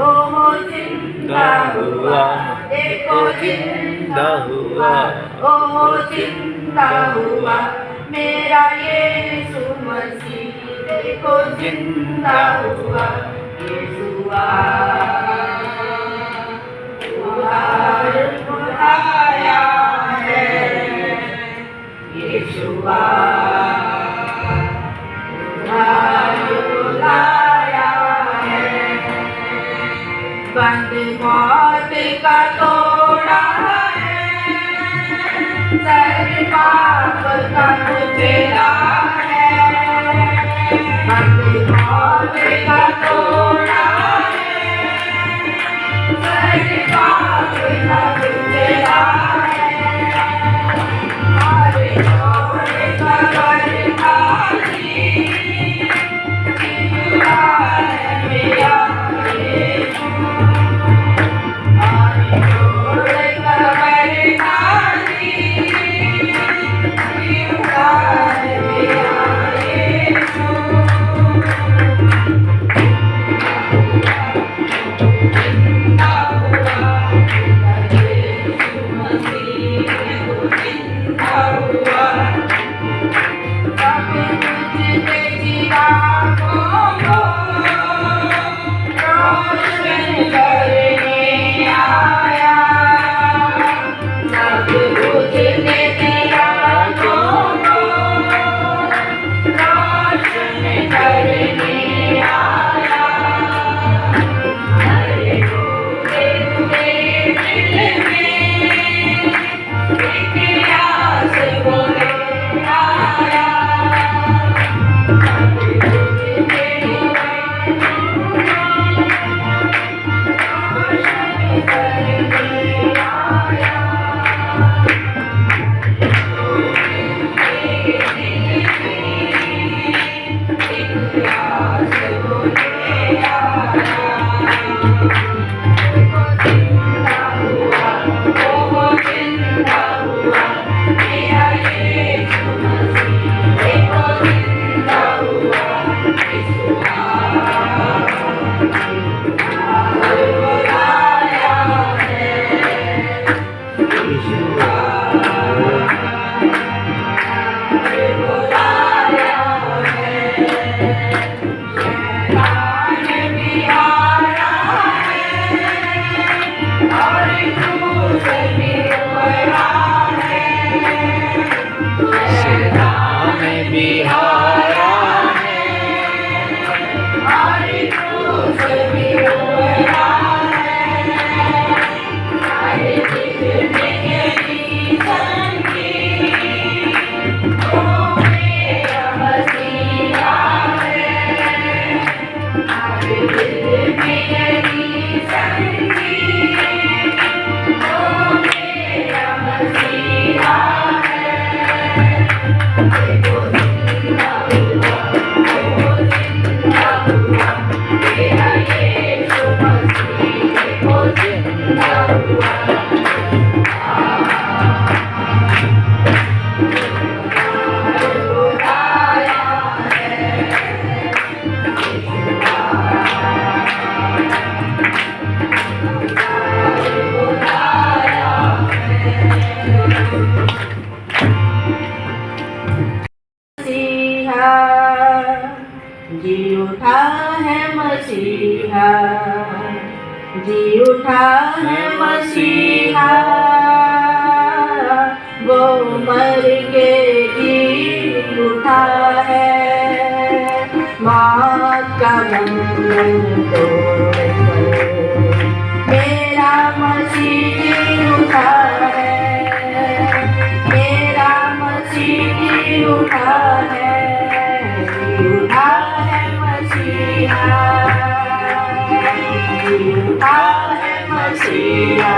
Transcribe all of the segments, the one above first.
ओहो जिंदा हुआ, देखो जिंदा हुआ, ओहो जिंदा हुआ मेरा यीशु मसीह, देखो जिंदा हुआ यीशु आया है, यीशु बंद मौत का तोड़ा है, सर पाप का कुचला है, बंद मौत का तोड़ा है, सर पाप का कुचला है, और छोड़ कबर खाली जिंदा है मेरा जी उठा है मसीहा, जी उठा है मसीहा, वो मर के जी उठा है, मौत का बंधन तोड़कर मेरा मसीह जी उठा है, मेरा मसीह जी उठा है, उठा है मसीहा, उठा है मसीहा,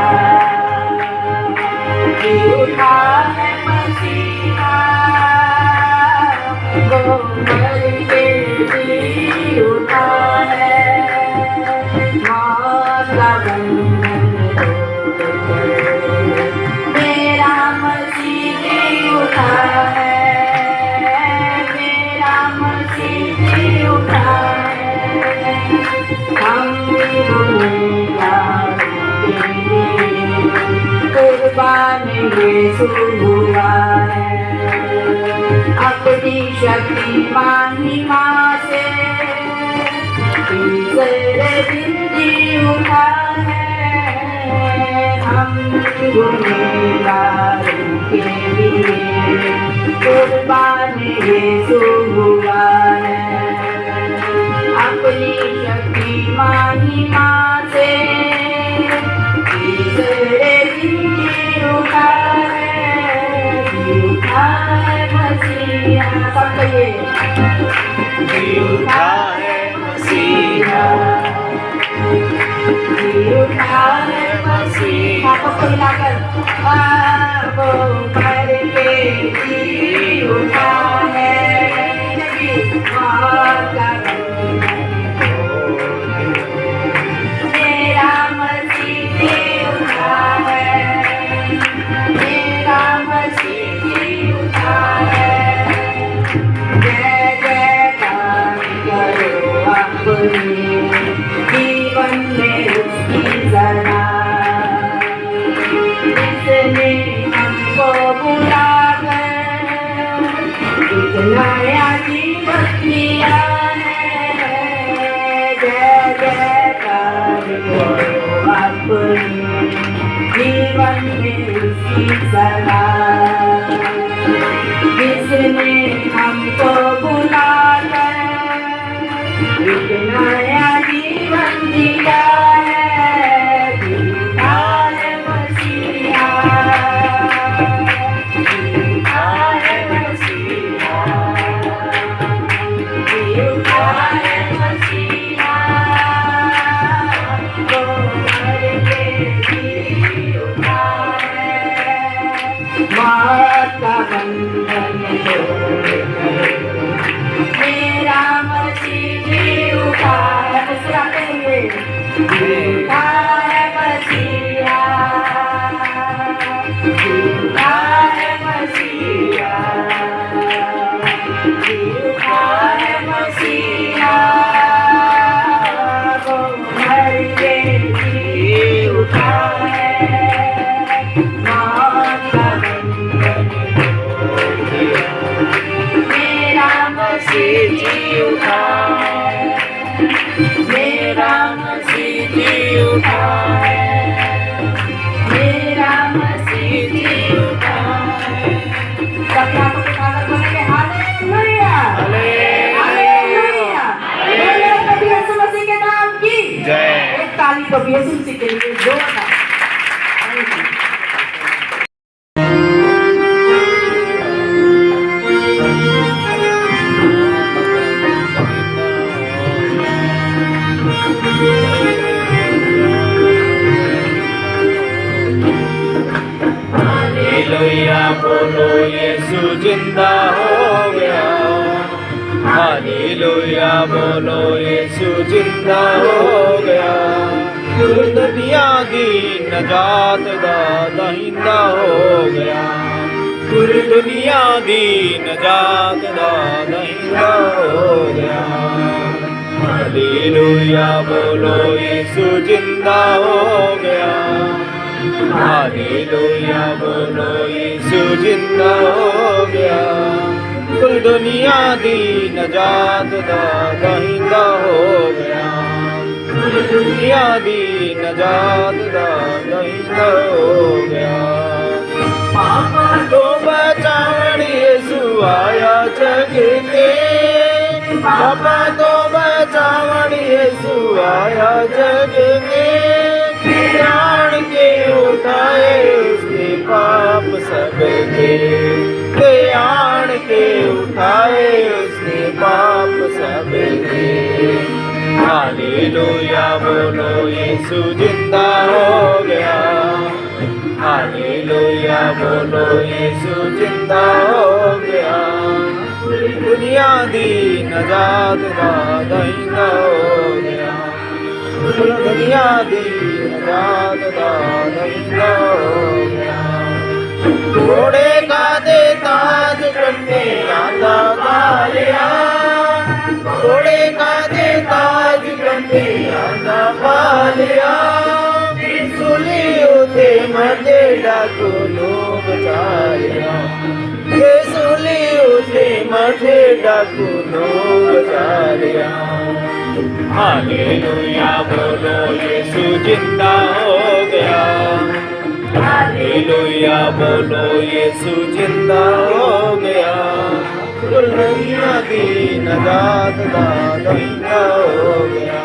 उठा है मसीहा, वो मर के जी उठा है, मौत का बंधन तोड़कर मेरा मसीह जी उठा है, मेरा मसीह जी उठा है। हम गुनहगारों के लिए कुर्बान यीशु हुआ है। अपनी शक्ति महिमा से तीसरे दिन जी उठा है। हम गुनहगारों के लिए कुर्बान यीशु हुआ है। अपनी शक्ति महिमा से तीसरे दिन जी उठा है मसीहा। सब कहिए जी उठा है मसीहा, जी उठा है मसीहा। सबको मिलाकर वो मर के जी उठा है। मेरा मसीह जी उठा है, मेरा मसीह जी उठा है। जय जयकार करो अपने जीवन में उसकी सना, जिसने हमको बुलाकर एक नया जीवन दिया है। जय जयकार करो अपने जीवन में उसकी सना, जिसने हमको बुलाकर एक नया जीवन दिया है। जीता है मसीहा, जीता है मसीहा, जीता है मसीहा। वो मर के जी उठा है। मौत का बंधन तोड़कर मेरा मसीह जी उठा है। मुस्कुराते हुए उठा है मसीहा, उठा है मसीहा, उठा है मसीहा। वो मर के जी उठा है। मौत का बंधन तोड़ दिया, मेरा मसीह जी उठा है, मेरा मसीह जी उठा है, मेरा मसीह जी उठा है। सबके हाथों को उठाकर बोलेंगे हालेलुया, हालेलुया, हालेलुया। प्रभु यीशु मसीह के नाम की जय। एक ताली प्रभु यीशु मसीह के लिए जोरदार। हालेलुया बोलो यीशु जिंदा हो गया। हालेलुया बोलो यीशु जिंदा हो गया। दुनिया दी नजात दा दहिंदा हो गया। दुनिया दी नजात दा दहिंदा हो गया। हालेलुया बोलो यीशु जिंदा हो गया। हालेलुया बोलो यीशु जिंदा हो गया। कुल दुनिया दी नजात दा दहिंदा हो गया। कुल दुनिया दी नजात दा दहिंदा हो गया। पापा तो बचावण यीशु आया जग के। पापा तो बचावण यीशु आया जग के। प्राण के उठाए उसने पाप सबके। प्राण के उठाए उसने पाप सबके। हालेलुया बोलो यीशु जिंदा हो गया। हालेलुया बोलो यीशु जिंदा हो गया। दुनिया दी नजात दा दहिंदा हो गया। दुनिया दी नजात दा दहिंदा हो गया। घोड़े का दे ताज कन्ने आंदा गालिया। घोड़े का दे ताज कन्ने ना पालिया सुली उते मते डाकू नो बचालिया सुली उते मते डाकू नो बचालिया हालेलुया बोलो यीशु जिंदा हो गया हालेलुया बोलो यीशु जिंदा हो गया दुल्हनिया दी नजात दा दहीना हो गया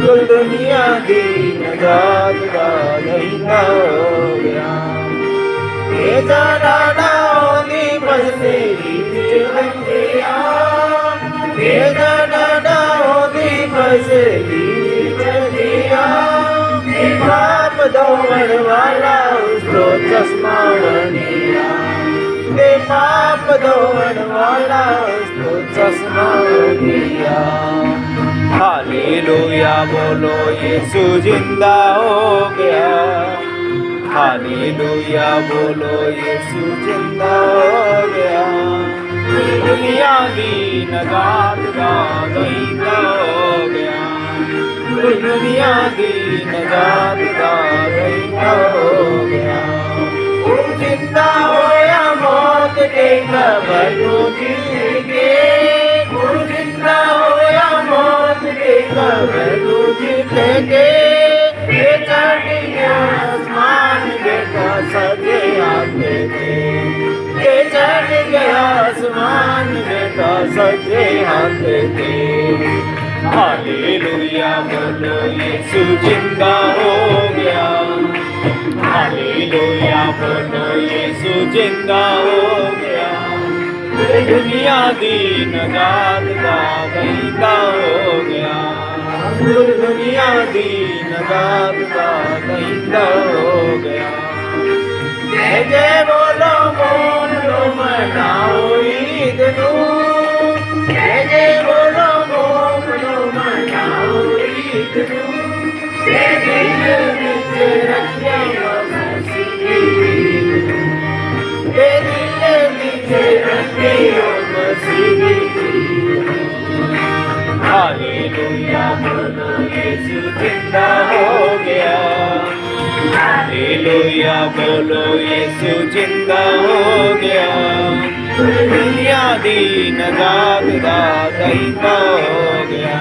दुल्हनिया दी नजात दा दहीना हो गया ये डाडा ओनी बसने रीत रंगिया ये डाडा ओनी बसने रीत रंगिया बाप दौड़ वाला उसको चश्मा बनिया पाप दौड़ वाला उसको चश्मा बनिया हालेलुया बोलो यीशु जिंदा हो गया हालेलुया बोलो यीशु जिंदा हो गया दुनिया दी नजात दा दहीना हो गया दुनिया दी नजात दा दहीना हो गया जिंदा होया मौत के कबर जीत के जिंदा होया मौत के कबर जीत के ये चढ़ गया आसमान बेटा सजे आते थे ये चढ़ गया आसमान बेटा सजे आते थे हालेलुया बोलो यीशु जिंदा हो गया हालेलुया बोलो यीशु जिंदा हो गया दुनिया दी नजात दा दहीना हो गया दुनिया दी नजात दा दहीना हो गया जय जय बोलो बोलो मनाओ ईद नू जय जय बोलो बोलो मनाओ ईद नू जय दिल विच रखिया मसीह जय दिल विच रखिया मसीह हालेलुया बोलो यीशु जिंदा हो गया हालेलुया बोलो यीशु जिंदा हो गया दुनिया दी नजात दा दहीना हो गया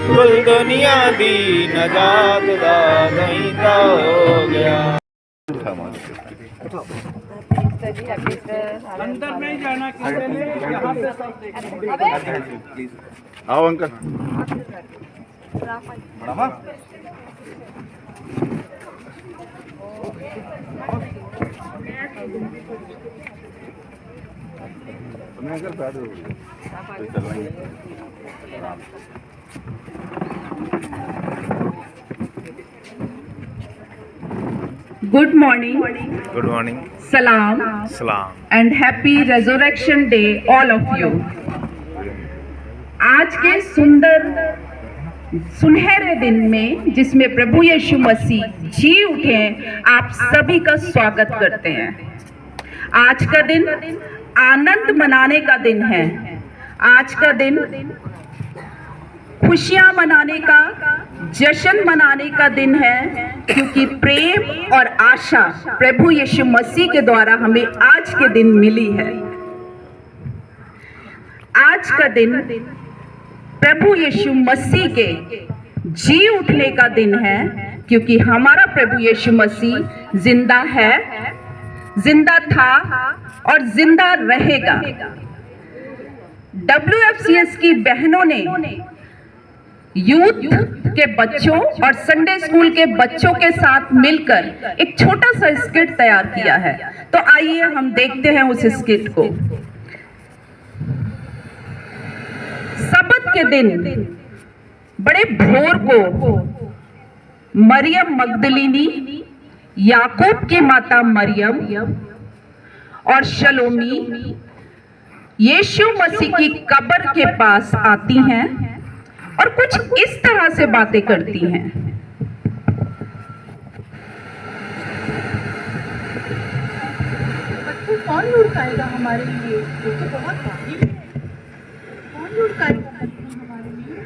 कुल दुनिया दी नजात दा दहीना हो गया अंदर नहीं जाना किसी ने यहाँ से सब आओ अंकल अंकल बैठ Good morning, good morning salam, सलाम and happy Resurrection Day, all of you. आज के सुंदर सुनहरे दिन में जिसमें प्रभु यीशु मसीह जी उठे, आप सभी का स्वागत करते हैं। आज का दिन आनंद मनाने का दिन है। आज का दिन खुशियां मनाने का, जश्न मनाने का दिन है, क्योंकि प्रेम और आशा प्रभु यीशु मसीह के द्वारा हमें आज के दिन मिली है। आज का दिन प्रभु यीशु मसीह के जी उठने का दिन है, क्योंकि हमारा प्रभु यीशु मसीह जिंदा है, जिंदा था और जिंदा रहेगा। WFCS की बहनों ने यूथ के बच्चों और संडे स्कूल के बच्चों के साथ मिलकर एक छोटा सा स्किट तैयार किया है। तो आइए हम देखते हैं उस स्किट को। सबत के दिन बड़े भोर को मरियम मगदलीनी, याकूब की माता मरियम और शलोमी यीशु मसीह की कब्र के पास आती हैं और कुछ इस तरह से बातें करती हैं। बच्चों, कौन लुढ़काएगा हमारे लिए? ये तो बहुत भारी है। कौन लुढ़काएगा हमारे लिए?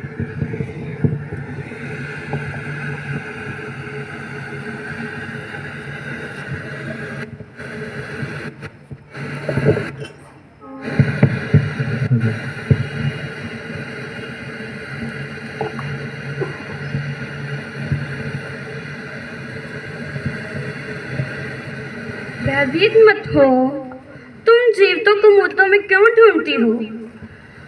भयभीत मत हो। तुम जीवतों को मुर्दों में क्यों ढूंढती हो?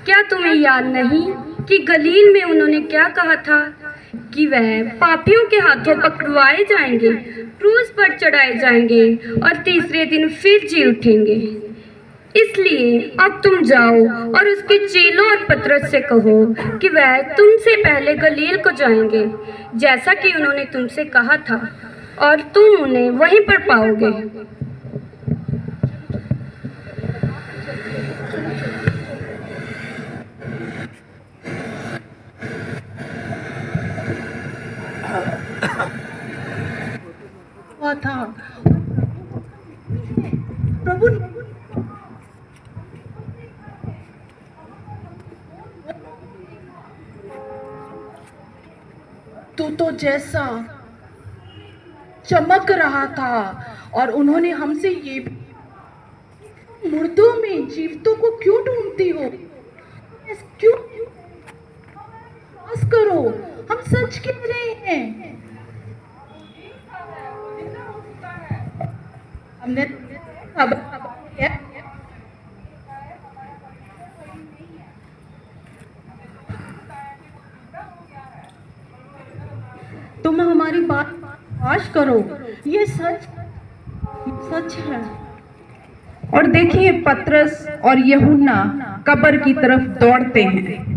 क्या तुम्हें याद नहीं कि गलील में उन्होंने क्या कहा था कि वह पापियों के हाथों पकड़वाए जाएंगे, क्रूस पर चढ़ाए जाएंगे और तीसरे दिन फिर जी उठेंगे। इसलिए अब तुम जाओ और उसके चेलों और पतरस से कहो कि वह तुमसे पहले गलील को जाएंगे, जैसा कि उन्होंने तुमसे कहा था, और तुम उन्हें वहीं पर पाओगे। हुआ था प्रभु तू तो जैसा चमक रहा था, और उन्होंने हमसे ये मुर्दों में जीवतों को क्यों ढूंढती हो? क्यों बस करो, हम सच कह रहे हैं। हमने तुम हमारी बात आश करो, ये सच है। और देखिए पतरस और यूहन्ना कब्र की तरफ दौड़ते हैं।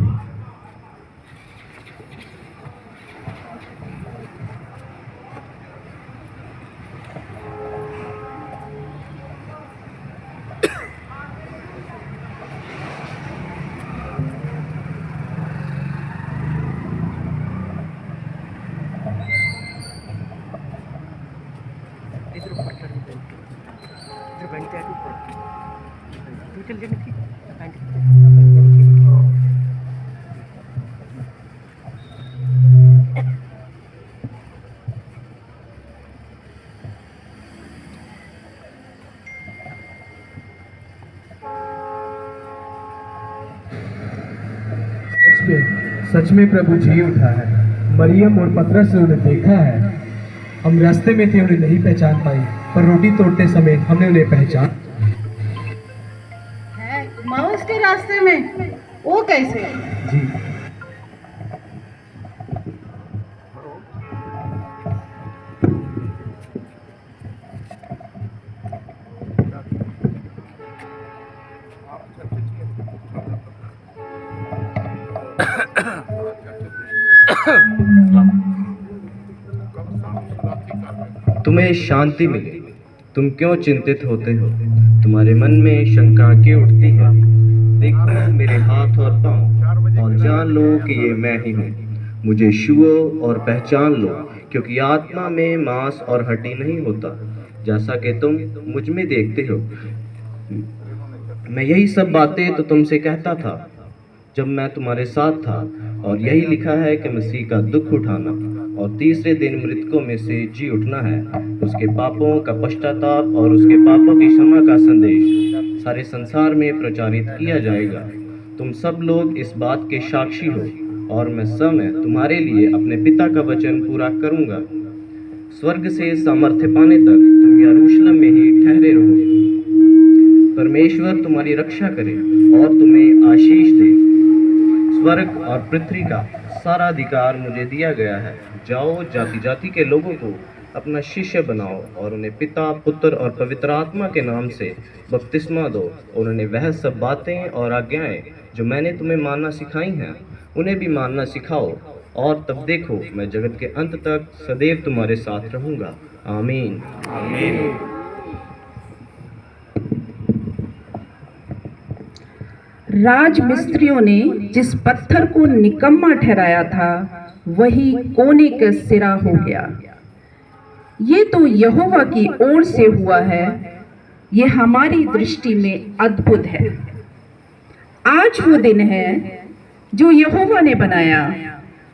सच में प्रभु जी उठा है। मरियम और पतरस ने उन्हें देखा है। हम रास्ते में थे, उन्हें नहीं पहचान पाई, पर रोटी तोड़ते समय हमने उन्हें पहचान है। माउस के रास्ते में वो कैसे? जी। तुम्हें शांति मिले। तुम क्यों चिंतित होते हो? तुम्हारे मन में शंका क्यों उठती है? देखो मेरे हाथ और पांव, और जान लो कि ये मैं ही हूँ। मुझे छुओ और पहचान लो, क्योंकि आत्मा में मांस और हड्डी नहीं होता, जैसा कि तुम मुझ में देखते हो। मैं यही सब बातें तो तुमसे कहता था जब मैं तुम्हारे साथ था, और यही लिखा है कि मसीह का दुख उठाना और तीसरे दिन मृतकों में से जी उठना है। उसके पापों का पश्चाताप और उसके पापों की क्षमा का संदेश सारे संसार में प्रचारित किया जाएगा। तुम सब लोग इस बात के साक्षी हो, और मैं समय तुम्हारे लिए अपने पिता का वचन पूरा करूंगा। स्वर्ग से सामर्थ्य पाने तक तुम यरूशलेम में ही ठहरे रहो। परमेश्वर तुम्हारी रक्षा करे और तुम्हें आशीष दे। स्वर्ग और पृथ्वी का सारा अधिकार मुझे दिया गया है। जाओ, जाति जाति के लोगों को अपना शिष्य बनाओ और उन्हें पिता, पुत्र और पवित्र आत्मा के नाम से बपतिस्मा दो, और उन्हें वह सब बातें और आज्ञाएं जो मैंने तुम्हें मानना सिखाई हैं उन्हें भी मानना सिखाओ। और तब देखो, मैं जगत के अंत तक सदैव तुम्हारे साथ रहूँगा। आमीन। आमीन। राजमिस्त्रियों ने जिस पत्थर को निकम्मा ठहराया था वही कोने का सिरा हो गया। ये तो यहोवा की ओर से हुआ है, ये हमारी दृष्टि में अद्भुत है। आज वो दिन है जो यहोवा ने बनाया,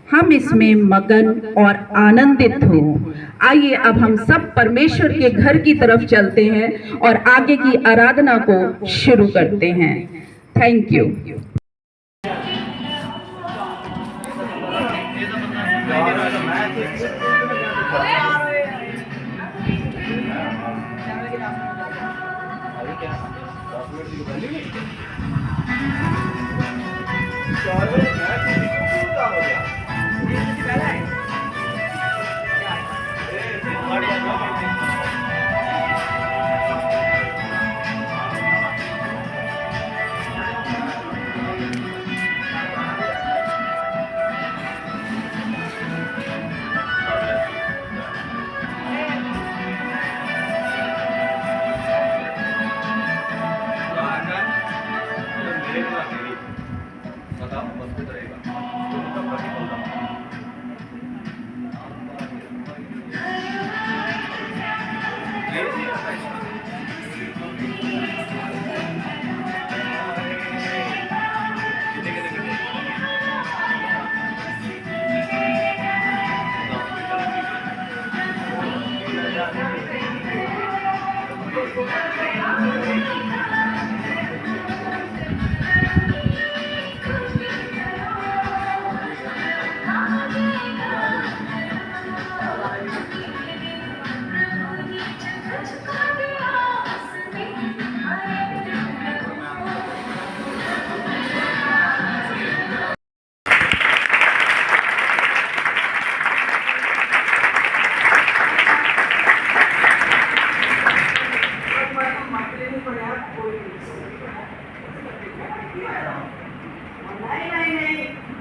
हम इसमें मगन और आनंदित हो। आइए अब हम सब परमेश्वर के घर की तरफ चलते हैं और आगे की आराधना को शुरू करते हैं। Thank you.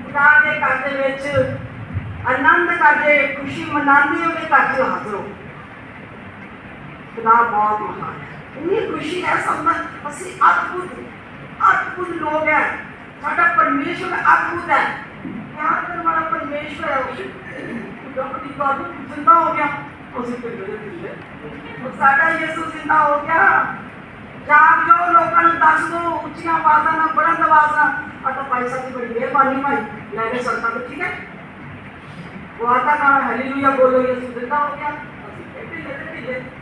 खुदा के घर दे विच आनंद करके खुशी मनाते हुए घर च हाजिर हो। खुदा बहुत महान है, इतनी खुशी है सब असि अद्भुत अद्भुत लोग हैं। साडा परमेश्वर अद्भुत है, प्यार करने वाला परमेश्वर है। जिंदा हो गया साडा यीशु जिंदा हो गया। जाग जो लोगों ने दस दो उच्चिया आवाजा ना बुलंद आवाजा तो भाई साहब की बड़ी मेहरबानी भाई लैके सड़कों पर ठीक है। वो आता ना हालेलुया बोलो यीशु जिंदा हो गया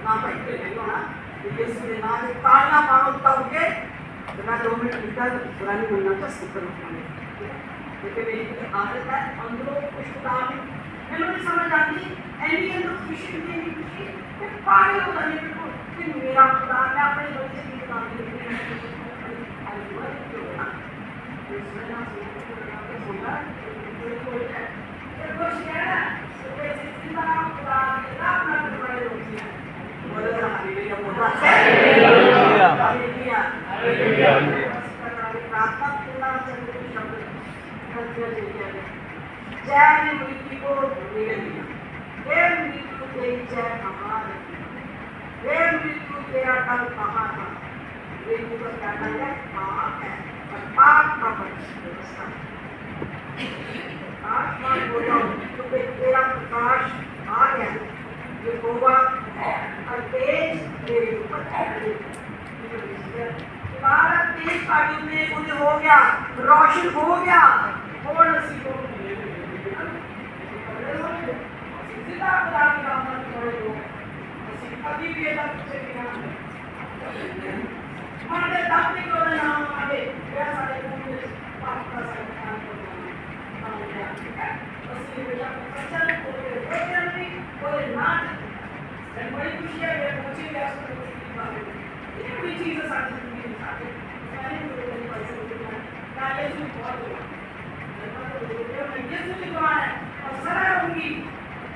ना भाई होना यीशु के नाम से तालियां मारो तब के मैं 2 मिनट भीतर पुरानी बोलना था स्पीकर लेकिन मेरी आदत है अंदरों कुछ नहीं मैंने नहीं समझ आती एनी अंदर खुशी नहीं खुशी पागल हो जाने कि मेरा खुदा मैं अपने बच्चे की दुकान पे जय ने मृत्यु को निगल दिया। हे मृत्यु तेरी जय कहाँ है? हे मृत्यु तेरा दल कहाँ था? मृत्यु का क्या दल है? कहाँ है? और पाप का व्यवस्था आसमान बोलो तो तेरा प्रकाश आ गया ये होगा और तेज तेरे ऊपर भारत तेज का युग में उदय हो गया, रोशन हो गया और नसीब हो कभी भी ऐसा कुछ नहीं हमारे दादी को नाम आगे ऐसा नहीं पाप का संस्कार कोई नाच बड़ी खुशी है मुझे कोई चीज़ साथ और सलाह होंगी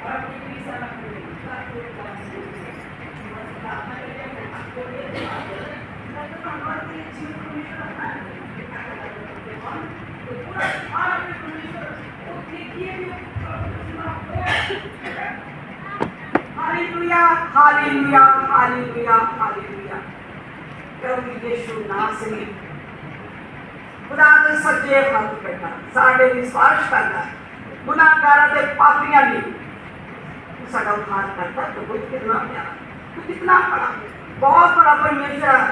और अपनी सलाह हालेलुया हालेलुया हालेलुया हालेलुया प्रभु यीशु नासरी खुदा दे सज्जे हाथ बैठा साडे विश्वास करता गुनाहगारां ते पापियां दी साडा उद्धार करता तो वो कितना प्यारा तो कितना बड़ा बहुत बड़ा परमेश्वर है।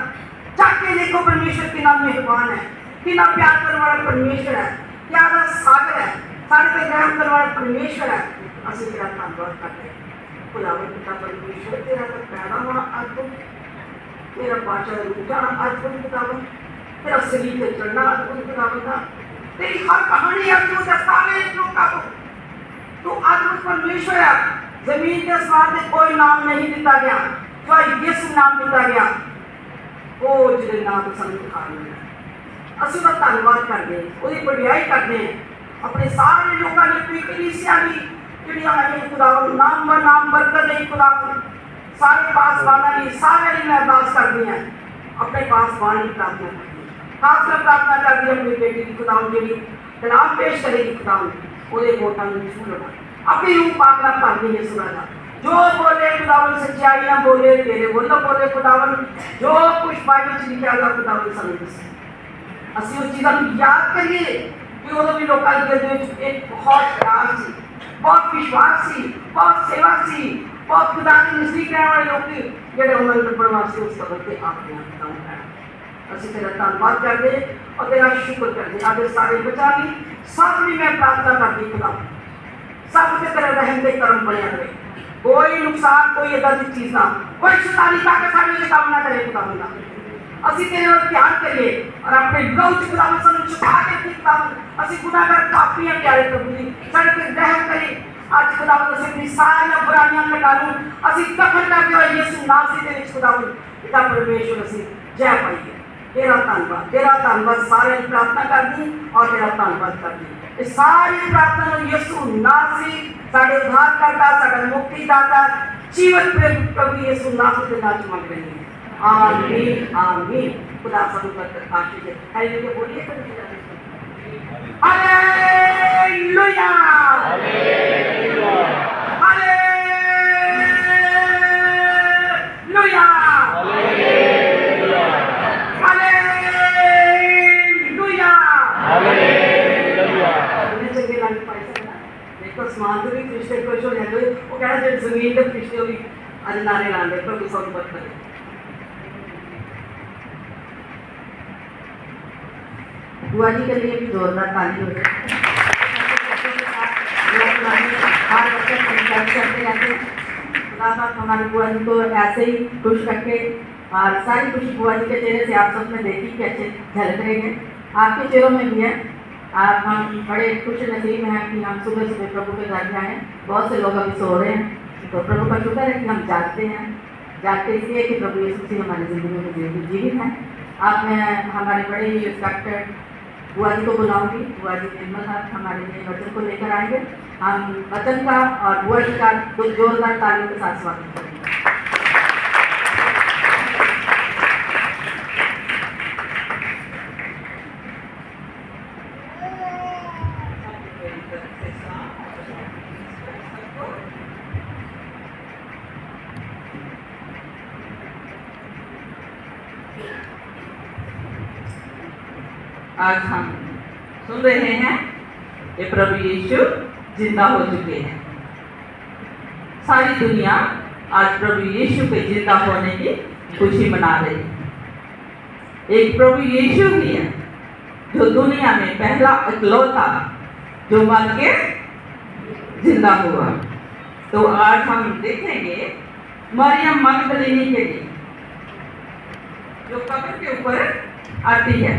चाके देखो परमेश्वर कितना मेहरबान है, कितना प्यार करने वाला परमेश्वर है, क्या सागर है, साढ़े पे रहम करने वाला परमेश्वर है। असि तेरा धन्यवाद करते हैं खुदावंद पिता परमेश्वर तेरा तो पैदा होना अद्भुत, तेरा बादशाह रूप जाना अद्भुत खुदावंद, तेरा शरीर पे चढ़ना अद्भुत खुदावंद, तेरी हर कहानी अद्भुत है। सारे लोग का तो अद्भुत परमेश्वर है। जमीन के आसमान में कोई नाम नहीं दिया गया, तो यीशु नाम दिया गया। ਉਹ ਜਿਹੜੇ ਨਾਂ ਤੋਂ ਸਾਨੂੰ ਦਿਖਾ ਰਹੇ हैं। ਅਸੀਂ ਉਹਦਾ ਧੰਨਵਾਦ ਕਰਦੇ ਹਾਂ, ਉਹਦੀ ਵਡਿਆਈ ਕਰਦੇ ਹਾਂ। ਆਪਣੇ ਸਾਰੇ ਲੋਕਾਂ ਨੇ ਆਪਣੀ ਕਲੀਸਿਆ ਦੀ ਜਿਹੜੀਆਂ ਹੈ ਖੁਦਾਵੰਦ ਨਾਮ ਬਰਕਤ ਦੇ ਖੁਦਾਵੰਦ ਸਾਰੇ ਪਾਸਵਾਨਾਂ ਦੀ ਸਾਰਿਆਂ ਦੀ ਮੈਂ ਅਰਦਾਸ ਕਰਦੀ ਹਾਂ। ਆਪਣੇ ਪਾਸਵਾਨ ਦੀ ਪ੍ਰਾਰਥਨਾ ਕਰਦੀ ਹਾਂ, ਖਾਸ ਕਰ ਪ੍ਰਾਰਥਨਾ ਕਰਦੀ ਹਾਂ ਆਪਣੀ ਬੇਟੀ ਦੀ ਖੁਦਾਵੰਦ ਜਿਹੜੀ ਕਲਾਮ ਪੇਸ਼ ਕਰੇਗੀ ਖੁਦਾਵੰਦ ਉਹਦੇ ਵੋਟਾਂ ਨੂੰ ਛੂਹ ਲਣਾ अपनी रूह पाक ना पाती है सुना जो बोले खुदावन सच्चाई ना बोले तेरे बोलो बोले खुदावन जो कुछ बाइबल च लिखा है खुदावन सानू दसे ਅਸੀਂ ਉਸ ਚੀਜ਼ਾਂ ਨੂੰ ਯਾਦ ਕਰੀਏ ਕਿ ਉਦੋਂ ਵੀ ਲੋਕਾਂ ਦੇ ਦਿਲ ਵਿੱਚ ਇੱਕ ਬਹੁਤ ਪਿਆਰ ਸੀ, ਬਹੁਤ ਵਿਸ਼ਵਾਸ ਸੀ, ਬਹੁਤ ਸੇਵਾ ਸੀ, ਬਹੁਤ ਖੁਦਾ ਦੇ ਨਜ਼ਦੀਕ ਰਹਿਣ ਵਾਲੇ ਲੋਕ ਜਿਹੜੇ ਉਹਨਾਂ ਨੂੰ ਲੱਭਣ ਵਾਸਤੇ ਉਸ ਕਬਰ ਤੇ ਆਉਂਦੇ ਹਨ। ਅਸੀਂ ਤੇਰਾ ਧੰਨਵਾਦ ਕਰਦੇ ਔਰ ਤੇਰਾ ਸ਼ੁਕਰ ਕਰਦੇ ਆਦੇ ਸਾਰੇ ਬੱਚਾ ਲਈ ਸਭ ਲਈ ਮੈਂ ਪ੍ਰਾਰਥਨਾ ਕਰਦੀ ਖੁਦਾ सब के तेरे रहम के कर्म बने रहे, कोई नुकसान कोई इदा की चीज ना कोई शैतानी ताकत साडे काम ना करे खुदावंदा। ਅਸੀਂ ਤੇਰੇ ਵੱਲ ਧਿਆਨ ਕਰੀਏ ਔਰ ਆਪਣੇ ਲਹੂ ਚ ਖੁਦਾਵੰਦ ਸਾਨੂੰ ਛੁਪਾ ਕੇ ਖੁਦਾਵੰਦ ਅਸੀਂ ਗੁਨਾਹਗਾਰ ਪਾਪੀ ਹਾਂ ਪਿਆਰੇ ਪ੍ਰਭੂ ਜੀ ਸਾਡੇ ਤੇ ਰਹਿਮ ਕਰੀ। ਅੱਜ ਖੁਦਾਵੰਦ ਅਸੀਂ ਆਪਣੀ ਸਾਰੀਆਂ ਬੁਰਾਈਆਂ ਮਿਟਾ ਲੂੰ ਅਸੀਂ ਦਫਨ ਕਰਦੇ ਹੋਏ ਯਿਸੂ ਨਾਸਰੀ ਦੇ ਵਿੱਚ ਖੁਦਾਵੰਦ ਪਿਤਾ ਪਰਮੇਸ਼ਵਰ ਅਸੀਂ ਜੈ ਪਾਈਏ। ਤੇਰਾ ਧੰਨਵਾਦ ਸਾਰਿਆਂ ਦੀ ਪ੍ਰਾਰਥਨਾ ਕਰਦੀ ਔਰ ਤੇਰਾ ਧੰਨਵਾਦ ਕਰਦੀ। इस सारी प्रार्थना में यीशु नासरी साडे उद्धार करता साडा मुक्ति दाता जीवन प्रभु यीशु नासरी के नाम मांग रहे हैं। आमीन आमीन। खुदा सबको बरकत आशीष दे। हालेलुया बोलिए हालेलुया हालेलुया हालेलुया। देखो आसमान के भी फरिश्ते खुश हो जाते वो कहना जो जमीन के फरिश्ते भी अज नारे लाते प्रभु सब बरकत करे। बुआ जी के लिए भी जोरदार ताली हो जाए। हर बच्चे पंचायत करते रहते हैं। खुदा पाक हमारी बुआ जी को ऐसे ही खुश रखे और सारी खुशी बुआ जी के चेहरे से आप सबने देखी कि अच्छे झलक रहे हैं, आपके चेहरों में भी है। आप हम बड़े खुश नसीब हैं कि हम सुबह सुबह प्रभु के घर में आए। बहुत से लोग अभी सो रहे हैं तो प्रभु का शुक्र है कि हम जागते हैं। जागते इसलिए कि प्रभु यीशु मसीह हमारी ज़िंदगी में जीवित हैं। अब मैं हमारे बड़े ही रिस्पेक्टेड बुआ जी को बुलाऊंगी। बुआ जी निर्मल साहब हमारे लिए वचन को लेकर आएंगे। हम वचन का और बुआ जी का कुछ जोरदार तालियों के साथ स्वागत करेंगे। आज हम सुन रहे हैं कि प्रभु यीशु जिंदा हो चुके हैं। सारी दुनिया आज प्रभु यीशु के जिंदा होने की खुशी मना रही है। एक प्रभु यीशु ही है जो दुनिया में पहला इकलौता जो मर के जिंदा हुआ। तो आज हम देखेंगे मरियम मगदलीनी के लिए जो कब्र के ऊपर आती है।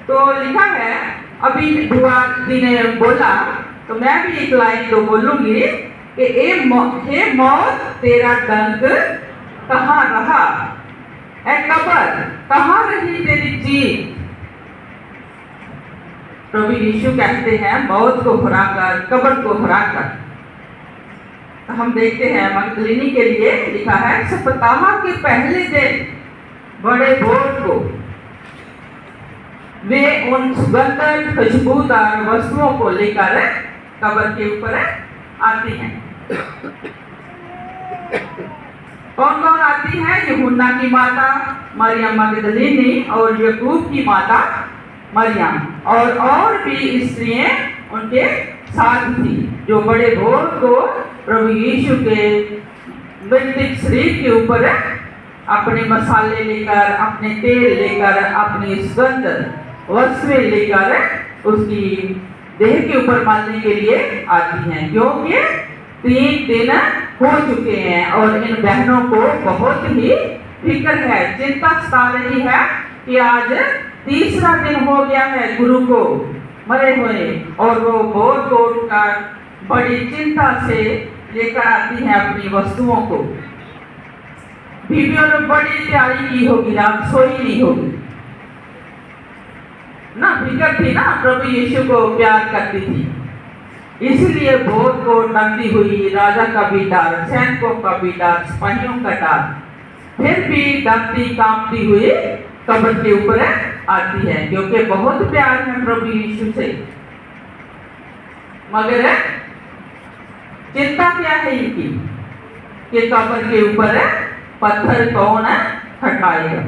तो लिखा है, अभी बुआ जी ने बोला तो मैं भी एक लाइन तो बोलूंगी कि हे मौत तेरा डंक कहाँ रहा, ए कब्र कहाँ रही तेरी जीत। प्रभु यीशु कहते हैं मौत को हराकर कब्र को हराकर। तो हम देखते हैं मगदलीनी के लिए लिखा है सप्ताह के पहले दिन बड़े भोर को वे उन सुगंधित खुशबूदार वस्तुओं को लेकर कब्र के ऊपर आती हैं। कौन कौन आती है? यूहन्ना की माता मरियम मगदलीनी और याकूब की माता मरियम और भी स्त्रियां उनके साथ थी जो बड़े भोर को प्रभु यीशु के मृतक शरीर के ऊपर अपने मसाले लेकर, अपने तेल लेकर, अपनी सुगंध वस्त्र लेकर उसकी देह के ऊपर मारने के लिए आती हैं, क्योंकि 3 दिन हो चुके हैं और इन बहनों को बहुत ही फिक्र है, चिंता सता रही है कि आज तीसरा दिन हो गया है गुरु को मरे हुए और वो भोर को उठकर बड़ी चिंता से लेकर आती हैं अपनी वस्तुओं को। बीवियों ने बड़ी तैयारी की होगी, रात सोई नहीं होगी ना, फिक्र थी ना, प्रभु यीशु को प्यार करती थी, इसलिए भोर को डरती हुई, राजा का भी डर, सैनिकों का भी डर, सिपाहियों का डर, फिर भी डरती कांपती हुई कब्र के ऊपर आती है, क्योंकि बहुत प्यार है प्रभु यीशु से। मगर चिंता क्या है इनकी कि कब्र के ऊपर पत्थर कौन हटाएगा।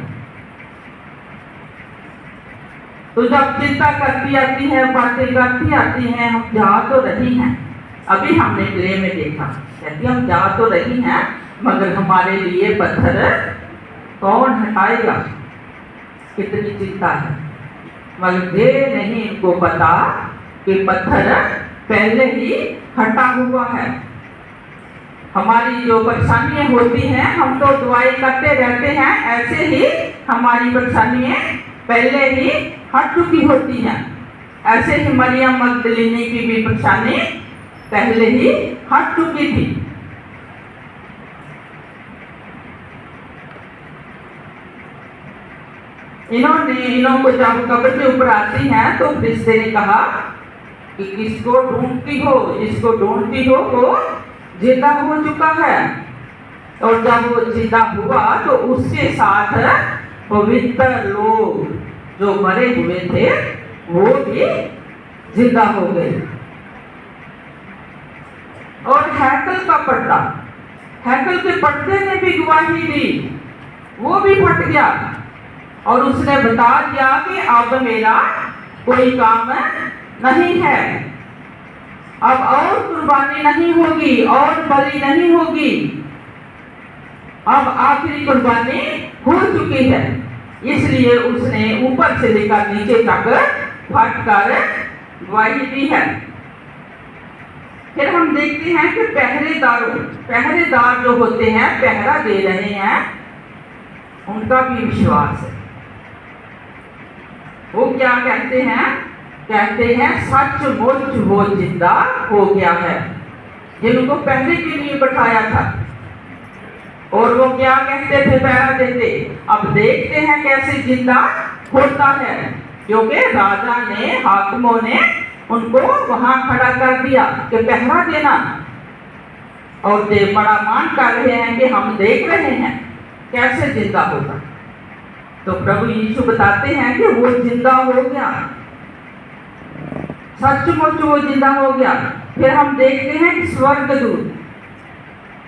तो जब चिंता करती आती है, बातें करती आती हैं, हम जा तो रही हैं, अभी हमने प्ले में देखा, कहती हम जा तो रही हैं, मगर हमारे लिए पत्थर कौन हटाएगा। कितनी चिंता है, मगर ये नहीं इनको पता कि पत्थर पहले ही हटा हुआ है। हमारी जो परेशानियां होती हैं, हम तो दुआएं करते रहते हैं, ऐसे ही हमारी परेशानियां पहले ही हट चुकी होती हैं। ऐसे ही मरियम मगदलीनी की भी परेशानी पहले ही हट चुकी थी। इन्हों को जब कब्र के ऊपर आती हैं तो फरिश्ते ने कहा कि किसको ढूंढती हो, जिसको ढूंढती हो वो जिंदा हो चुका है। और जब वो जिंदा हुआ तो उसके साथ पवित्र लोग जो मरे हुए थे वो भी जिंदा हो गए। और हैकल का पर्दा, हैकल के पर्दे ने भी गवाही दी, वो भी फट गया और उसने बता दिया कि अब मेरा कोई काम नहीं है, अब और कुर्बानी नहीं होगी और बलि नहीं होगी, अब आखिरी कुर्बानी हो चुकी है। इसलिए उसने ऊपर से लेकर नीचे तक फट कर गवाही दी है। फिर हम देखते हैं कि पहरेदार जो होते हैं, पहरा दे रहे हैं, उनका भी विश्वास है। वो क्या कहते हैं? कहते हैं सचमुच वो जिंदा हो गया है, जिनको पहले के लिए बैठाया था। और वो क्या कहते थे पहरा देते? अब देखते हैं कैसे जिंदा होता है, क्योंकि राजा ने, हाकिमों ने उनको वहां खड़ा कर दिया कि पहरा देना, और दे बड़ा मान कर रहे हैं कि हम देख रहे हैं कैसे जिंदा होगा। तो प्रभु यीशु बताते हैं कि वो जिंदा हो गया, सचमुच वो जिंदा हो गया। फिर हम देखते हैं कि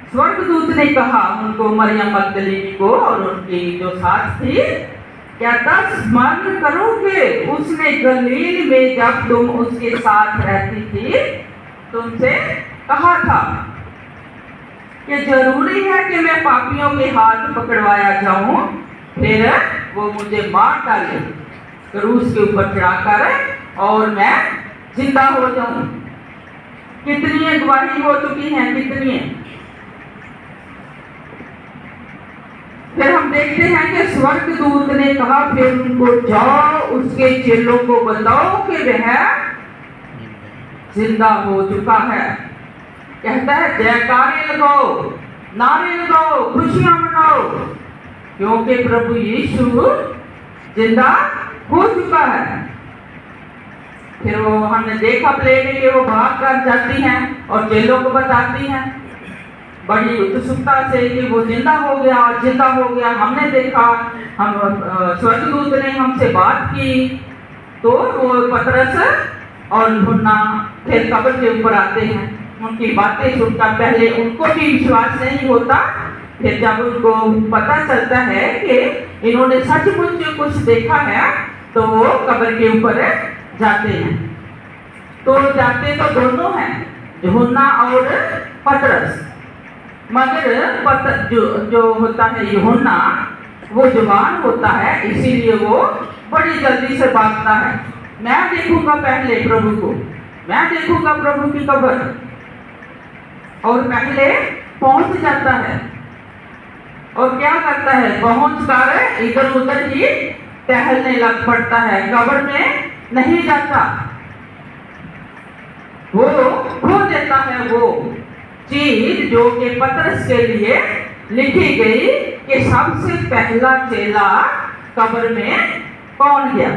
स्वर्गदूत ने कहा उनको, मरियम मगदलीनी को और उनकी जो साथ थी, क्या स्मरण करोगे उसने गलील में जब तुम उसके साथ रहती थी तुमसे कहा था कि जरूरी है कि मैं पापियों के हाथ पकड़वाया जाऊं, फिर वो मुझे मार डाले क्रूस के ऊपर चढ़ाकर और मैं जिंदा हो जाऊं। कितनी गवाही हो चुकी है, कितनी। फिर हम देखते हैं कि स्वर्गदूत ने कहा फिर उनको, जाओ उसके चेलों को बताओ कि वह जिंदा हो चुका है। कहता है जयकारे लगाओ, नारे लगाओ, खुशियां मनाओ, क्योंकि प्रभु यीशु जिंदा हो चुका है। फिर वो हमने देखा प्ले में कि वो भाग कर जाती हैं और चेलों को बताती हैं बड़ी उत्सुकता से कि वो जिंदा हो गया, जिंदा हो गया, हमने देखा, हम स्वर्गदूत ने हमसे बात की। तो वो पतरस और यूहन्ना फिर कब्र के ऊपर आते हैं, उनकी बातें सुनकर पहले उनको भी विश्वास नहीं होता, फिर जब उनको पता चलता है कि इन्होंने सचमुच कुछ देखा है तो वो कब्र के ऊपर जाते हैं। तो जाते तो दोनों हैं, यूहन्ना और पतरस, मगर जो होता है यूहन्ना वो जवान होता है, इसीलिए वो बड़ी जल्दी से भागता है। मैं देखूंगा पहले प्रभु को, मैं देखूंगा प्रभु की कब्र, और पहले पहुंच जाता है। और क्या करता है? पहुंच कर इधर उधर ही टहलने लग पड़ता है, कब्र में नहीं जाता। वो खो देता है वो चीज जो कि पतरस के लिए लिखी गई कि सबसे पहला चेला कब्र में कौन गया?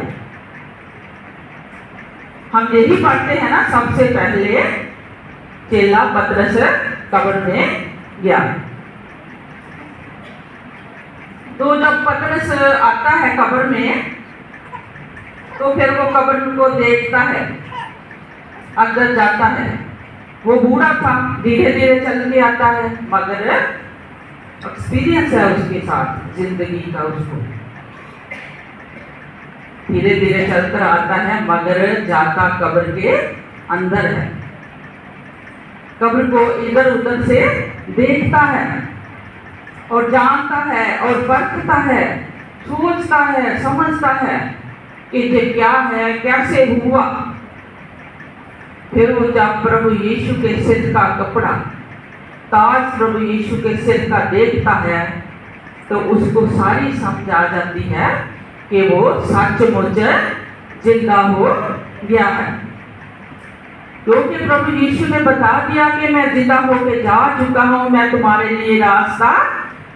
हम यही पढ़ते हैं ना, सबसे पहले चेला पतरस कब्र में गया। तो जब पतरस आता है कब्र में, तो फिर वो कब्र को देखता है, अंदर जाता है। वो बूढ़ा था, धीरे धीरे चल के आता है, मगर एक्सपीरियंस है उसके साथ जिंदगी का, उसको धीरे धीरे चलकर आता है, मगर जाता कब्र के अंदर है। कब्र को इधर उधर से देखता है और जानता है और परखता है, सोचता है, समझता है कि ये क्या है, कैसे हुआ। फिर वो जब प्रभु यीशु के सिर का कपड़ा, ताज प्रभु यीशु के सिर का देखता है, तो उसको सारी समझ आ जाती है कि वो सचमुच जिंदा हो गया है। क्योंकि प्रभु यीशु ने बता दिया कि मैं जिंदा होकर जा चुका हूँ, मैं तुम्हारे लिए रास्ता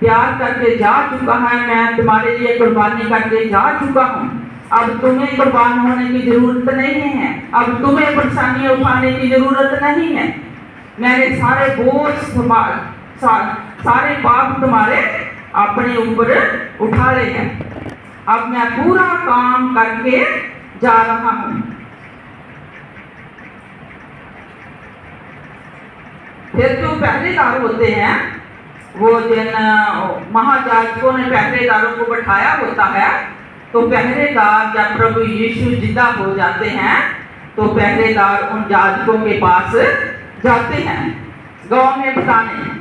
तैयार करके जा चुका है, मैं तुम्हारे लिए कुर्बानी करके जा चुका हूँ। अब तुम्हें कुर्बान होने की जरूरत नहीं है, अब तुम्हें परेशानियां उठाने की जरूरत नहीं है। मैंने सारे बोझ सारे पाप तुम्हारे अपने ऊपर उठा ले हैं। अब मैं पूरा काम करके जा रहा हूँ। फिर जो पहरेदार होते हैं, वो जिन महायाजकों ने पहरेदारों को बैठाया होता है, तो पहरेदार जब प्रभु यीशु जिंदा हो जाते हैं, तो पहरेदार उन याजकों के पास जाते हैं गांव में बताने।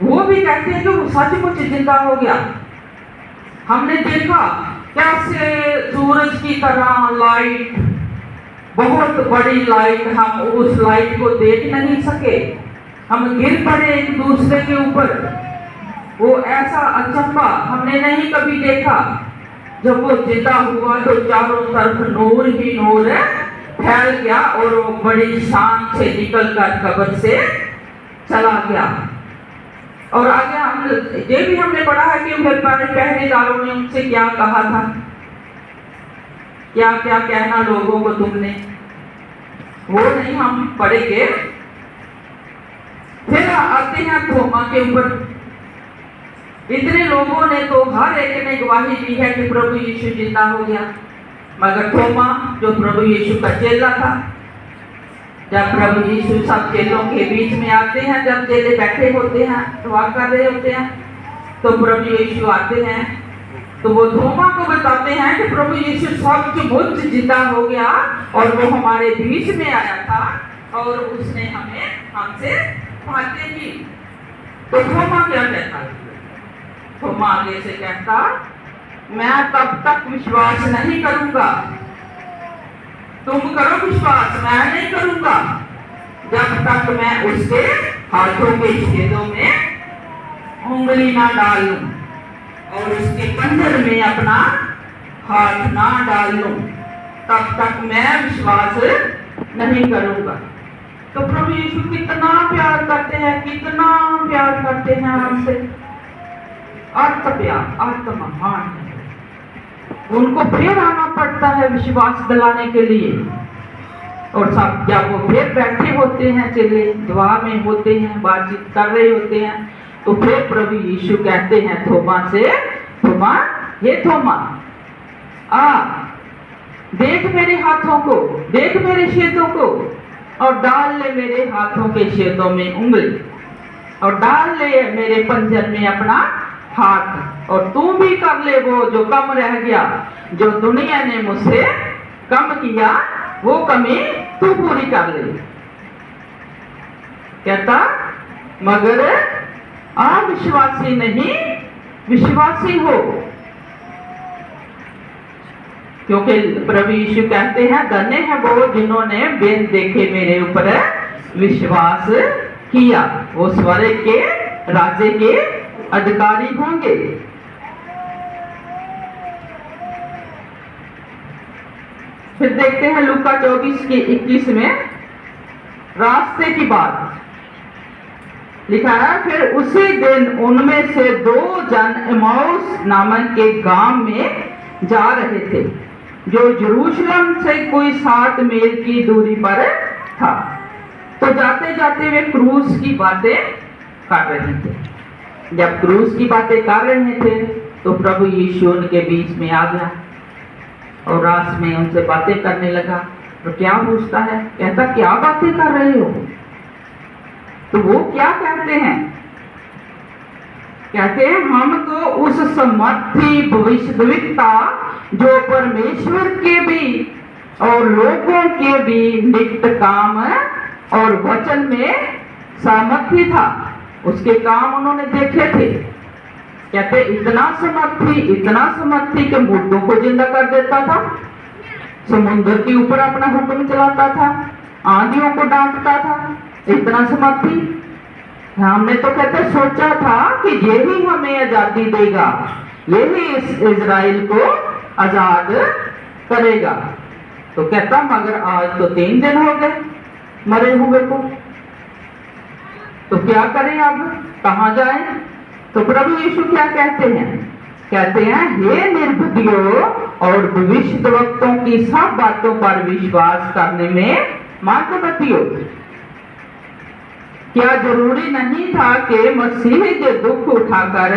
वो भी कहते हैं कि वो सचमुच जिंदा हो गया। हमने देखा कैसे सूरज की तरह लाइट, बहुत बड़ी लाइट, हम उस लाइट को देख नहीं सके, हम गिर पड़े एक दूसरे के ऊपर। वो ऐसा अचंभा हमने नहीं कभी देखा। जब वो जिंदा हुआ तो चारों तरफ नूर ही नूर फैल गया और वो बड़ी शान से निकल कर कब्र से चला गया। और आगे हम ये भी हमने पढ़ा है कि पहरेदारों ने उनसे क्या कहा था, क्या क्या कहना लोगों को तुमने, वो नहीं हम पढ़ेंगे। फिर आते हैं थोमा के ऊपर। इतने लोगों ने तो हर एक ने गवाही दी है कि प्रभु यीशु जिंदा हो गया, मगर थोमा जो प्रभु यीशु का चेला था, जब प्रभु यीशु सब चेलों के बीच में आते हैं, जब चेले बैठे होते हैं, दुआ कर रहे होते हैं, तो प्रभु यीशु आते हैं, तो वो थोमा को बताते हैं कि प्रभु यीशु सचमुच जिंदा हो गया और वो हमारे बीच में आया था और उसने हमसे बातें की। तो थोमा क्या कहता? थोमा आगे से कहता, मैं तब तक विश्वास नहीं करूंगा, तुम करो विश्वास, मैं नहीं करूंगा, जब तक मैं उसके हाथों के छेदों में उंगली ना डाल लूं और उसके पंजर में अपना हाथ ना डाल लूं, तब तक मैं विश्वास नहीं करूंगा। तो प्रभु यीशु कितना प्यार करते हैं, कितना प्यार करते हैं हमसे। अर्थ प्यार, अर्थ महान है। उनको फिर आना पड़ता है विश्वास दिलाने के लिए। और सब जब वो फिर बैठे होते हैं, चेले दुआ में होते हैं, बातचीत कर रहे होते हैं, तो फिर प्रभु यीशु कहते हैं थोमा से, थोमा, ये थोमा, आ देख मेरे हाथों को, देख मेरे छेदों को, और डाल ले मेरे हाथों के छेदों में उंगली, और डाल ले मेरे पंजर में अपना हाथ, और तू भी कर ले वो जो कम रह गया, जो दुनिया ने मुझसे कम किया, वो कमी तू पूरी कर ले। कहता, मगर अविश्वासी नहीं, विश्वासी हो। क्योंकि प्रभु यीशु कहते हैं, धन्य है वो जिन्होंने बिन देखे मेरे ऊपर विश्वास किया, वो स्वर्ग के राज्य के अधिकारी होंगे। फिर देखते हैं लूका 24 के 21 में, रास्ते की बात। लिखा है, फिर उसी दिन उनमें से 2 जन एमाउस नामक के गांव में जा रहे थे, जो यरूशलेम से कोई 60 मील की दूरी पर था। तो जाते जाते वे क्रूस की बातें कर रहे थे। जब क्रूस की बातें कर रहे थे तो प्रभु यीशु उनके बीच में आ गया और रात में उनसे बातें करने लगा। तो क्या पूछता है, कहता क्या बातें कर रहे हो? तो वो क्या कहते हैं? कहते हैं हम तो उस समर्थी भविष्यद्वक्ता जो परमेश्वर के भी और लोगों के भी नित्य काम और वचन में सामर्थी था, उसके काम उन्होंने देखे थे। कहते इतना समर्थी के मुर्दों को जिंदा कर देता था, समुद्र के ऊपर अपना हुक्म चलाता था, आंधियों को डांटता था, इतना समर्थी। हमने तो कहते सोचा था कि यही हमें आजादी देगा, यही इस इजराइल को आजाद करेगा। तो कहता मगर आज तो 3 दिन हो गए मरे हुए को, तो क्या करें अब, कहाँ जाएं? तो प्रभु यीशु क्या कहते हैं? कहते हैं हे निर्बुद्धियों और भविष्यद्वक्ताओं की सब बातों पर विश्वास करने में मार्गवतियों, क्या जरूरी नहीं था कि मसीह के दुख उठाकर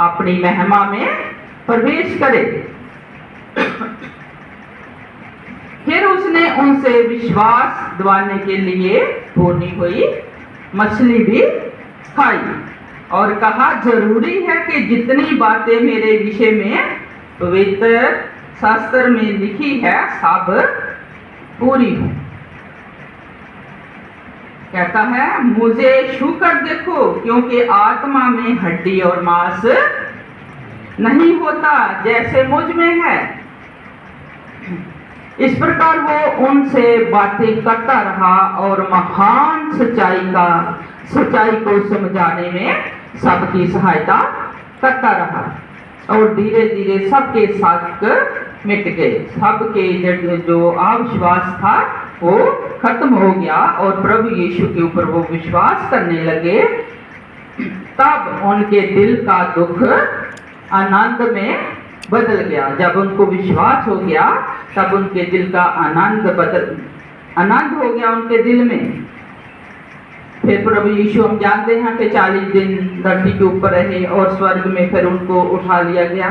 अपनी महिमा में प्रवेश करे? फिर उसने उनसे विश्वास दिलाने के लिए भुनी हुई मछली भी खाई और कहा जरूरी है कि जितनी बातें मेरे विषय में पवित्र शास्त्र में लिखी है सब पूरी हो। कहता है मुझे छू कर देखो, क्योंकि आत्मा में हड्डी और मांस नहीं होता जैसे मुझ में है। इस प्रकार वो उनसे बातें करता रहा और महान सच्चाई को समझाने में सबकी सहायता करता रहा और धीरे धीरे सबके शक मिट गए। सबके जो अविश्वास था वो खत्म हो गया और प्रभु यीशु के ऊपर वो विश्वास करने लगे। तब उनके दिल का दुख आनंद में बदल गया। जब उनको विश्वास हो गया तब उनके दिल का आनंद हो गया उनके दिल में। फिर प्रभु यीशु हम जानते हैं कि 40 दिन धरती के ऊपर रहे और स्वर्ग में फिर उनको उठा लिया गया।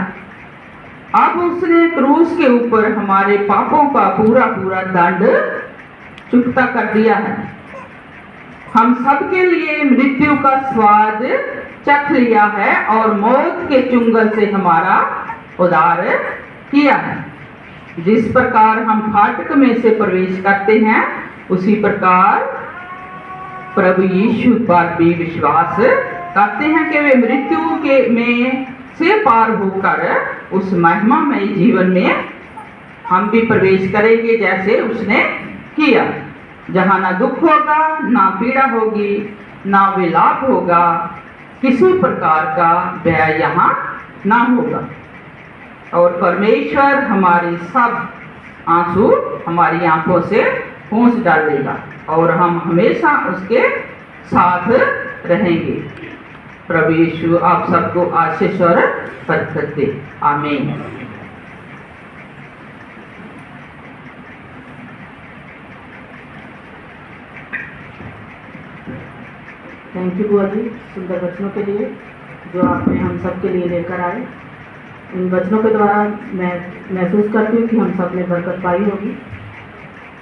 अब उसने क्रूस के ऊपर हमारे पापों का पूरा दंड चुकता कर दिया है। हम सबके लिए मृत्यु का स्वाद चख लिया है और मौत के चुंगल से हमारा उद्धार किया है। जिस प्रकार हम फाटक में से प्रवेश करते हैं उसी प्रकार प्रभु यीशु पर भी विश्वास करते हैं कि वे मृत्यु में से पार होकर उस महिमामय जीवन में हम भी प्रवेश करेंगे जैसे उसने किया, जहाँ ना दुख होगा, ना पीड़ा होगी, ना विलाप होगा, किसी प्रकार का भय यहाँ ना होगा। और परमेश्वर हमारी सब आंसू हमारी आंखों से पोंछ डालेगा और हम हमेशा उसके साथ रहेंगे। प्रभु यीशु आप सबको आशीष और बरकत दे। आमीन। थैंक यू बुआ जी सुंदर वचनों के लिए जो आपने हम सब के लिए लेकर आए। इन वचनों के द्वारा मैं महसूस करती हूँ कि हम सब ने बरकत पाई होगी।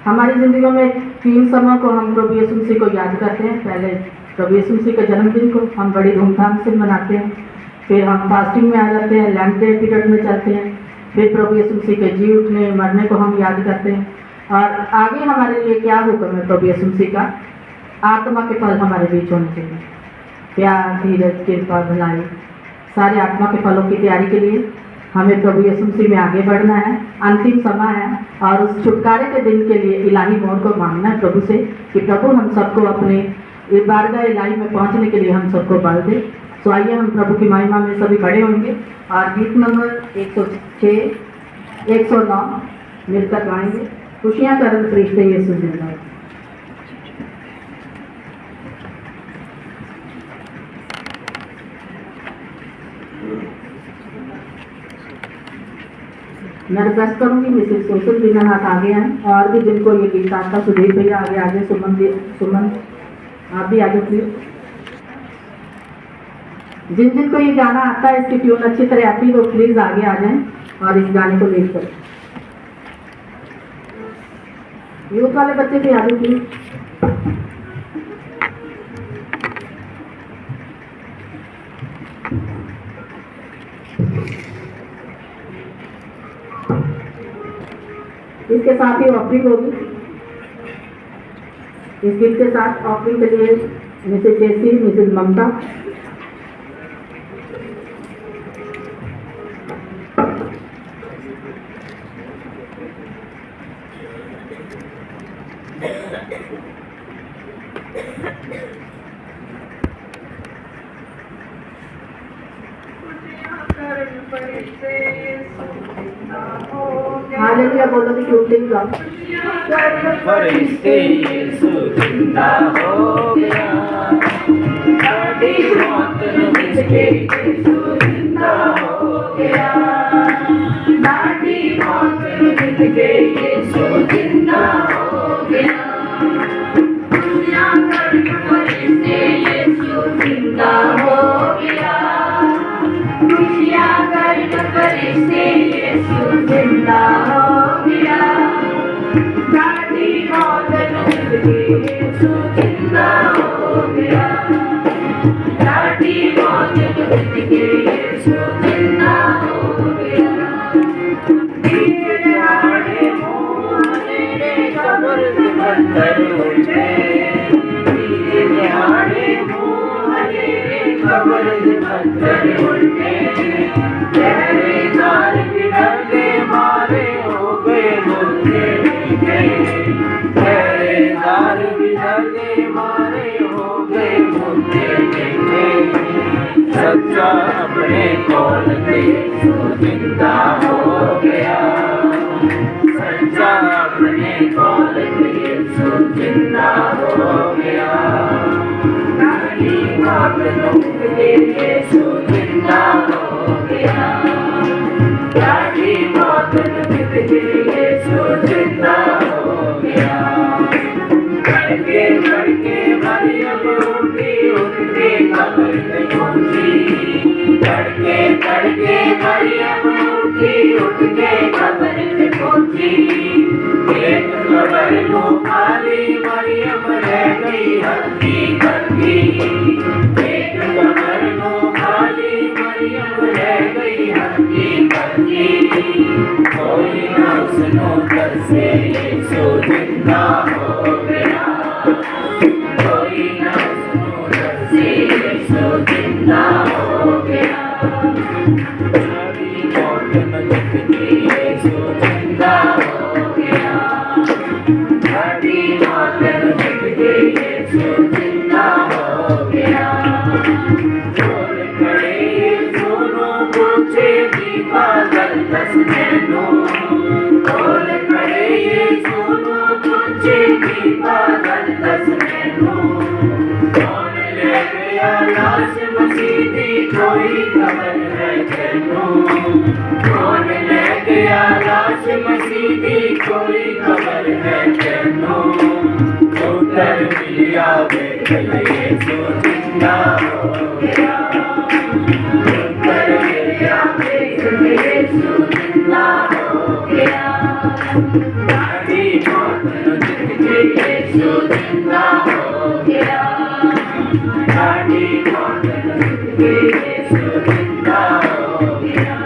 हमारी ज़िंदगी में 3 समय को हम प्रभु यीशु मसीह को याद करते हैं। पहले प्रभु यीशु मसीह के जन्मदिन को हम बड़ी धूमधाम से मनाते हैं, फिर हम फास्टिंग में आ जाते हैं, लैंड डे पीरियड में चलते हैं, फिर प्रभु यीशु मसीह के जी उठने मरने को हम याद करते हैं। और आगे हमारे लिए क्या हुक्म है प्रभु यीशु मसीह का? आत्मा के फल हमारे बीच होने चाहिए, प्यार, धीरज, कृपा, भलाई, सारे आत्मा के फलों की तैयारी के लिए हमें प्रभु यीशु मसीह में आगे बढ़ना है। अंतिम समय है और उस छुटकारे के दिन के लिए इलाही मोहर को मांगना है प्रभु से कि प्रभु हम सबको अपने बारगाह इलाही में पहुंचने के लिए हम सबको बल दे। तो आइए हम प्रभु की महिमा में सभी खड़े होंगे और गीत नंबर 106, 109 मिलकर गाएंगे। खुशियाँ करन फरिश्ते यीशु जिंदा। मैं रिक्वेस्ट करूंगी मिसेस सोशल दीना हाथ आगे आए, और भी जिनको ये गीत आता, सुधीर भैया आगे आगे, सुमन आप भी आगे प्लीज। जिन जिनको ये गाना आता है, इसकी ट्यून अच्छी तरह आती है, वो प्लीज आगे आ जाएं और इस गाने को लीड करें। यूथ वाले बच्चे भी आगे प्लीज। इसके साथ ही ऑफरिंग होगी। इस गीत के साथ ऑफरिंग के लिए मिसेज जेसी, मिसेज ममता, हालेलुया बोलो तो क्यों नहीं गा। फरिश्ते यीशु जिंदा हो गया, साडी मौत नूं मिट के यीशु जिंदा हो गया, साडी मौत नूं मिट के यीशु जिंदा हो गया। दुनिया कर फरिश्ते यीशु जिंदा हो गया, दुनिया कर फरिश्ते यीशु जिंदा हो गया, साडी मौत नूं मिट के यीशु जिंदा हो गया, साडी मौत नूं मिट के यीशु जिंदा हो गया। दिहाड़े मोहने कब्र से पत्थर उठे, दिहाड़े मोहने कब्र से पत्थर उठे, पहरेदार भी डरते मारे हो गए मुर्दे मीठे, पहरेदार भी डरते मारे हो गए मुर्दे मीठे। सच्चा अपने कौल के यीशु जिंदा हो गया, सच्चा अपने कौल के यीशु जिंदा हो गया, साडी मौत नूं मिट के यीशु जिंदा हो गया, साडी मौत नूं मिट के यीशु जिंदा हो गया। तड़के तड़के मरियम उठी, उठ के कब्र से पहुंची, तड़के तड़के मरियम उठी, उठ के कब्र से पहुंची, एक कब्र को खाली मरियम रह गई हल्की करके, एक कब्र को खाली मरियम रह गई हल्की करके। कोई ना सुनो कर से यीशु जिंदा हो गया, कोई ना सुनो कर से यीशु जिंदा हो गया, सारी मौत न मिट के यीशु जिंदा हो गया, सारी मौत न मिट के यीशु जिंदा हो गया। बोल खड़े सुनो पूछे भी पागल दस मैनू, बोल खड़े सुनो पूछे भी पागल दस मैनू, कौन ले गया लाश मसीह दी कोई खबर है तेनू, कौन ले गया लाश मसीह दी कोई खबर है तेनू, उत्तर मिलिया देख यीशु जिंदा हो गया, उत्तर मिलिया देख यीशु जिंदा हो गया, साडी मौत नूं मिट के यीशु जिंदा हो गया, साडी मौत नूं मिट के यीशु जिंदा हो गया।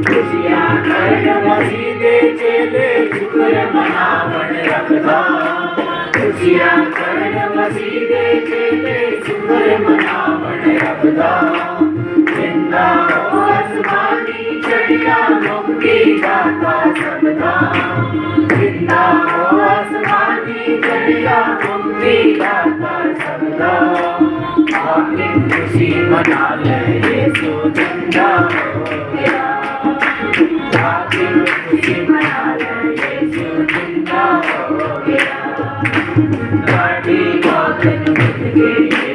खुशियां कर मसीह दे चेले शुक्र मनावण रखदा, खुशियां कर मसीह दे चेले शुक्र मनावण रखदा, जिंदा हो आसमानी चढ़िया मुक्ति दाता सबदा, जिंदा हो आसमानी चढ़िया मुक्ति दाता सबदा। आखिर खुशी मना ले यीशु जिंदा हो गया, आखिर खुशी मना ले यीशु जिंदा हो गया, साडी मौत नूं मिट के